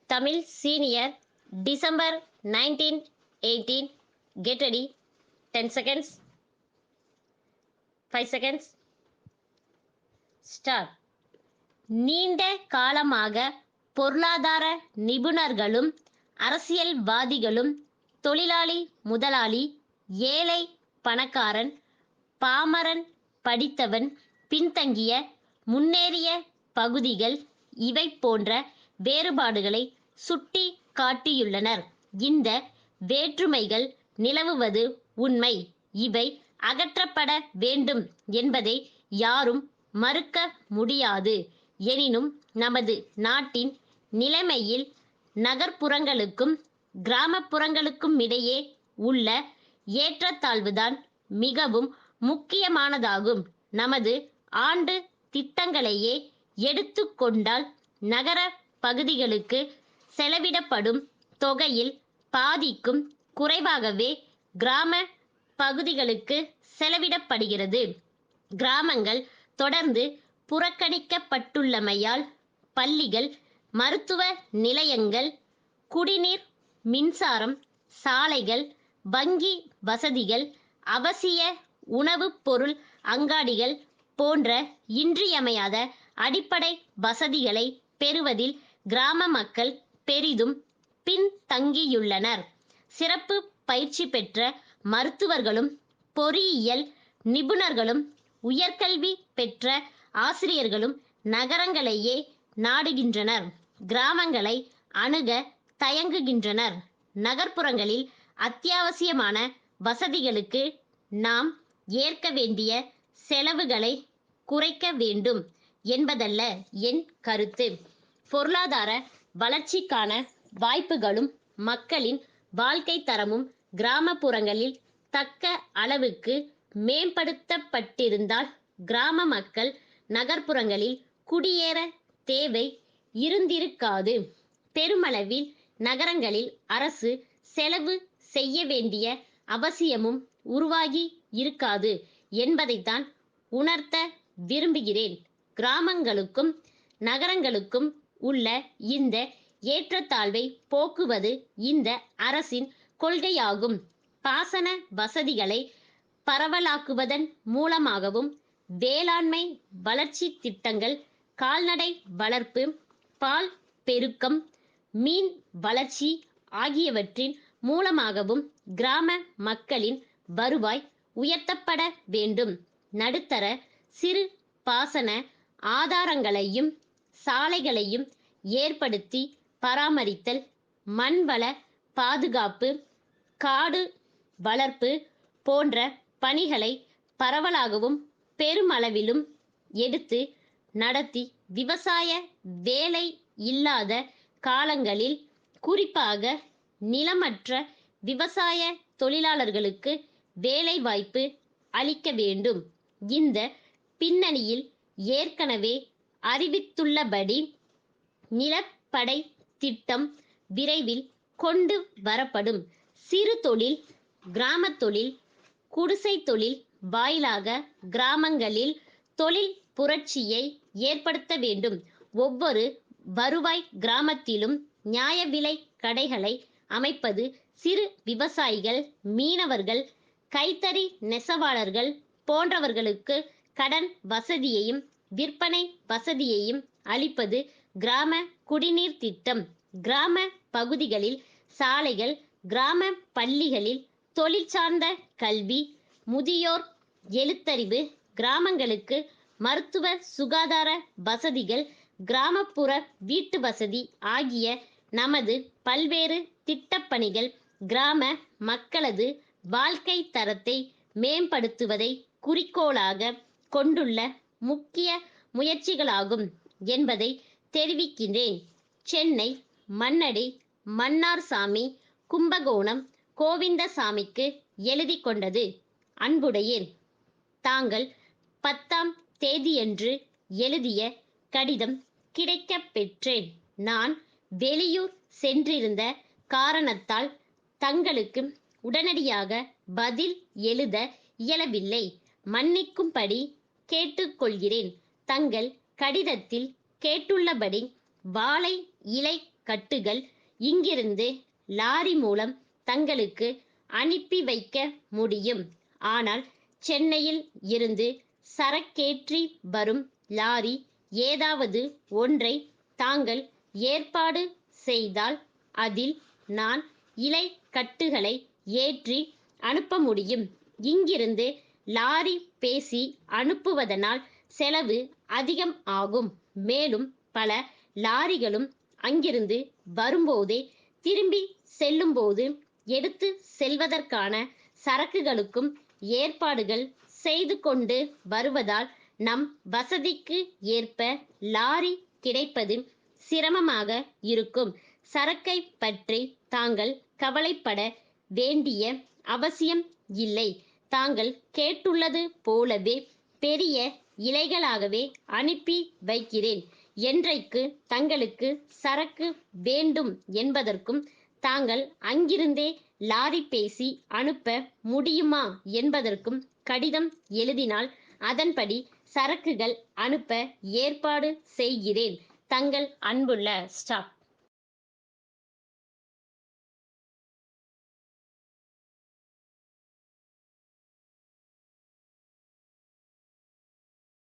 Tamil Senior, December 1918. Get ready. 10 seconds. 5 seconds. Start. நீண்ட காலமாக பொருளாதார நிபுணர்களும் அரசியல்வாதிகளும் தொழிலாளி முதலாளி, ஏழை பணக்காரன், பாமரன், படித்தவன், பின்தங்கிய, முன்னேறிய பகுதிகள் இவை போன்ற வேறுபாடுகளை சுட்டி காட்டியுள்ளனர். இந்த வேற்றுமைகள் நிலவுவது உண்மை. இவை அகற்றப்பட வேண்டும் என்பதை யாரும் மறுக்க முடியாது. எனினும் நமது நாட்டின் நிலைமையில் நகர்ப்புறங்களுக்கும் கிராமப்புறங்களுக்கும் இடையே உள்ள ஏற்றத்தாழ்வுதான் மிகவும் முக்கியமானதாகும். நமது ஆண்டு திட்டங்களையே எடுத்து கொண்டால் நகர பகுதிகளுக்கு செலவிடப்படும் தொகையில் பாதிக்கும் குறைவாகவே கிராம பகுதிகளுக்கு செலவிடப்படுகிறது. கிராமங்கள் தொடர்ந்து புறக்கணிக்கப்பட்டுள்ளமையால் பள்ளிகள், மருத்துவ நிலையங்கள், குடிநீர், மின்சாரம், சாலைகள், வங்கி வசதிகள், அவசிய உணவுப் பொருள் அங்காடிகள் போன்ற இன்றியமையாத அடிப்படை வசதிகளை பெறுவதில் கிராம மக்கள் பெரிதும் பின்தங்கியுள்ளனர். சிறப்பு பயிற்சி பெற்ற மருத்துவர்களும் பொறியியல் நிபுணர்களும் உயர்கல்வி பெற்ற ஆசிரியர்களும் நகரங்களையே நாடுகின்றனர். கிராமங்களை அணுக தயங்குகின்றனர். நகர்ப்புறங்களில் அத்தியாவசியமான வசதிகளுக்கு நாம் ஏற்க வேண்டிய செலவுகளை குறைக்க வேண்டும் என்பதல்ல என் கருத்து. பொருளாதார வளர்ச்சிக்கான வாய்ப்புகளும் மக்களின் வாழ்க்கை தரமும் கிராமப்புறங்களில் தக்க அளவுக்கு மேம்படுத்தப்பட்டிருந்தால் கிராம மக்கள் நகர்ப்புறங்களில் குடியேற தேவை இருந்திருக்காது. பெருமளவில் நகரங்களில் அரசு செலவு செய்ய வேண்டிய அவசியமும் உருவாகி இருக்காது என்பதைத்தான் உணர்த்த விரும்புகிறேன். கிராமங்களுக்கும் நகரங்களுக்கும் உள்ள இந்த ஏற்றத்தாழ்வை போக்குவது இந்த அரசின் கொள்கையாகும். பாசன வசதிகளை பரவலாக்குவதன் மூலமாகவும், வேளாண்மை வளர்ச்சி திட்டங்கள், கால்நடை வளர்ப்பு, பால் பெருக்கம், மீன் வளர்ச்சி ஆகியவற்றின் மூலமாகவும் கிராம மக்களின் வருவாய் உயர்த்தப்பட வேண்டும். நடுத்தர சிறு பாசன ஆதாரங்களையும் சாலைகளையும் ஏற்படுத்தி பராமரித்தல், மண்வள பாதுகாப்பு, காடு வளர்ப்பு போன்ற பணிகளை பரவலாகவும் பெருமளவிலும் எடுத்து நடத்தி விவசாய வேலை இல்லாத காலங்களில் குறிப்பாக நிலமற்ற விவசாய தொழிலாளர்களுக்கு வேலைவாய்ப்பு அளிக்க வேண்டும். இந்த பின்னணியில் ஏற்கனவே அறிவித்துள்ளபடி நிலப்படை திட்டம் விரைவில் கொண்டு வரப்படும். சிறு தொழில், கிராம தொழில், குடிசை தொழில் வாயிலாக கிராமங்களில் தொழில் புரட்சியை ஏற்படுத்த வேண்டும். ஒவ்வொரு வருவாய் கிராமத்திலும் நியாய விலை கடைகளை அமைப்பது, சிறு விவசாயிகள், மீனவர்கள், கைத்தறி நெசவாளர்கள் போன்றவர்களுக்கு கடன் வசதியையும் விற்பனை வசதியையும் அளிப்பது கிராம குடிநீர் திட்டம். கிராம பகுதிகளில் சாலைகள், கிராம பள்ளிகளில் தொழில் சார்ந்த கல்வி, முதியோர் எழுத்தறிவு, கிராமங்களுக்கு மருத்துவ சுகாதார வசதிகள், கிராமப்புற வீட்டு வசதி ஆகிய நமது பல்வேறு திட்டப்பணிகள் கிராம மக்களது வாழ்க்கை தரத்தை மேம்படுத்துவதை குறிக்கோளாக கொண்டுள்ள முக்கிய முயற்சிகளாகும் என்பதை தெரிவிக்கின்றேன். சென்னை மண்ணடி மன்னார்சாமி கும்பகோணம் கோவிந்தசாமிக்கு எழுதி கொண்டது. அன்புடையேன். தாங்கள் 10ஆம் தேதியன்று எழுதிய கடிதம் கிடைக்கப் பெற்றேன். நான் வெளியூர் சென்றிருந்த காரணத்தால் தங்களுக்கு உடனடியாக பதில் எழுத இயலவில்லை. மன்னிக்கும்படி கேட்டுக்கொள்கிறேன். தங்கள் கடிதத்தில் கேட்டுள்ளபடி வாழை இலை கட்டுகள் இங்கிருந்து லாரி மூலம் தங்களுக்கு அனுப்பி வைக்க முடியும். ஆனால் சென்னையில் இருந்து சரக்கேற்றி வரும் லாரி ஏதாவது ஒன்றை தாங்கள் ஏற்பாடு செய்தால் அதில் நான் இலை கட்டுகளை ஏற்றி அனுப்ப முடியும். இங்கிருந்து லாரி பேசி அனுப்புவதனால் செலவு அதிகம் ஆகும். மேலும் பல லாரிகளும் அங்கிருந்து வரும்போதே திரும்பி செல்லும்போது எடுத்து செல்வதற்கான சரக்குகளுக்கும் ஏற்பாடுகள் செய்து கொண்டு வருவதால் நம் வசதிக்கு ஏற்ப லாரி கிடைப்பது சிரமமாக இருக்கும். சரக்கை பற்றி தாங்கள் கவலைப்பட வேண்டிய அவசியம் இல்லை. தாங்கள் கேட்டுள்ளது போலவே பெரிய இலைகளாகவே அனுப்பி வைக்கிறேன். என்றைக்கு தங்களுக்கு சரக்கு வேண்டும் என்பதற்கும் தாங்கள் அங்கிருந்தே லாரி பேசி அனுப்ப முடியுமா என்பதற்கும் கடிதம் எழுதினால் அதன்படி சரக்குகள் அனுப்ப ஏற்பாடு செய்கிறேன். தங்கள் அன்புள்ள ஸ்டாப்.